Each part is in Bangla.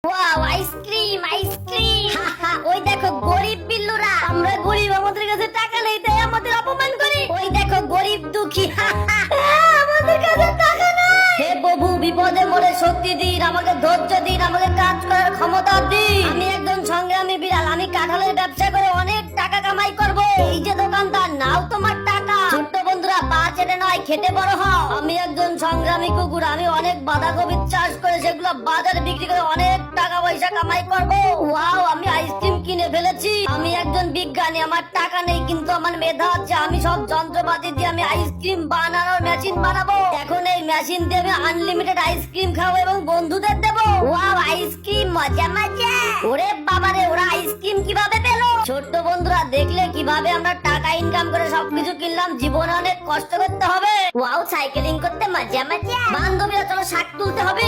Wow, ice cream ice cream. ওই দেখো গরিব বিল্লুরা, আমরা গরিব, আমাদের কাছে টাকা নেই তাই আমাদের অপমান করে। ওই দেখো গরিব দুঃখী, আমাদের কাছে টাকা নাই। হে প্রভু, বিপদে মরে শক্তি দিন, আমাকে ধৈর্য দিন, আমাকে কাজ করার ক্ষমতা দিন। আমি একজন সংগ্রামী বিড়াল, আমি কাঁঠালের ব্যবসা করে অনেক টাকা কামাই করব। এই যে দোকানদার, নাও তোমার টাকা। ছোট্ট বন্ধুরা, পা চেটে নয় খেটে বড় হও। আমি একজন সংগ্রামী কুকুর, আমি অনেক বাঁধাকপির চাষ করে সেগুলো বাজারে বিক্রি করে অনেক টাকা পয়সা কামাই করব। ওয়াও, আমি আইসক্রিম কিনে ফেলেছি। আমি একজন বিজ্ঞানী, আমার টাকা নেই কিন্তু আমার মেধা আছে। আমি সব যন্ত্রপাতি দিয়ে আমি আইসক্রিম বানানোর মেশিন বানাবো। এখন এই মেশিন দিয়ে আমি আনলিমিটেড আইসক্রিম খাবো এবং বন্ধুদের দেবো। ওয়াও, আইসক্রিম মজা মজা। ওরে বাবারে, ওরা আইসক্রিম কিভাবে পেলো? ছোট্ট বন্ধুরা, দেখলে কিভাবে আমরা টাকা ইনকাম করে সবকিছু কিনলাম। জীবনে অনেক কষ্ট করতে হবে। ওয়াও, সাইকেলিং করতে মজা মজা। বান্ধবীরা, চলো শাক তুলতে হবে।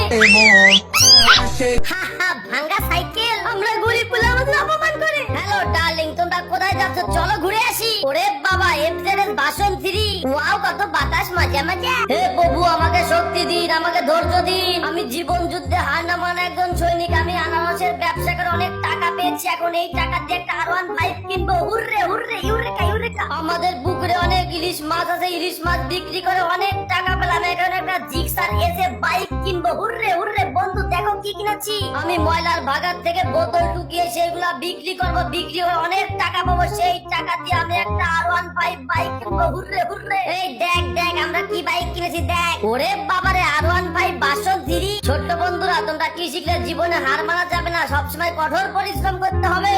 ভাঙ্গা সাইকেল, আমরা গরিব বলে আমাদের অপমান করে। হ্যালো ডার্লিং, তোমরা কোথায় যাচ্ছ? চলো ঘুরে আসি। ওরে বাবা, এফজেডএস ভার্সন 3। ওয়াও, কত বাতাস, মজা মজা। হে প্রভু, আমাকে শক্তি দিন, আমাকে ধৈর্য দিন। আমি জীবন যুদ্ধে হার না মানা একজন সৈনিক। আমি আনারসের ব্যবসা করে অনেক টাকা পেয়েছি। এখন এই টাকা দিয়ে একটা R15 কিনবো। Hurray hurray, eureka eureka. আমাদের পুকুরে অনেক ইলিশ মাছ আছে, ইলিশ মাছ বিক্রি করে অনেক টাকা পেলাম। এখন একটা জিক্সার এসে বাইক কিনবো। Hurray hurray. বন্ধু দেখো কি কিনেছি। আমি ময়লার ভাগার থেকে বোতল টুকিয়ে সেগুলা বিক্রি করবো। বিক্রি করে অনেক টাকা পাবো। সেই টাকা দিয়ে আমি একটা R15 বাইক কিনবো। Hurray hurray. এই দেখ দেখ, আমরা কি বাইক কিনেছি দেখ। ওরে বাবারে, R15 ভার্সন 3। ছোট্ট বন্ধুরা, তোমরা কি শিখলে? জীবনে হার মানা যাবে না, সবসময় কঠোর পরিশ্রম করতে হবে।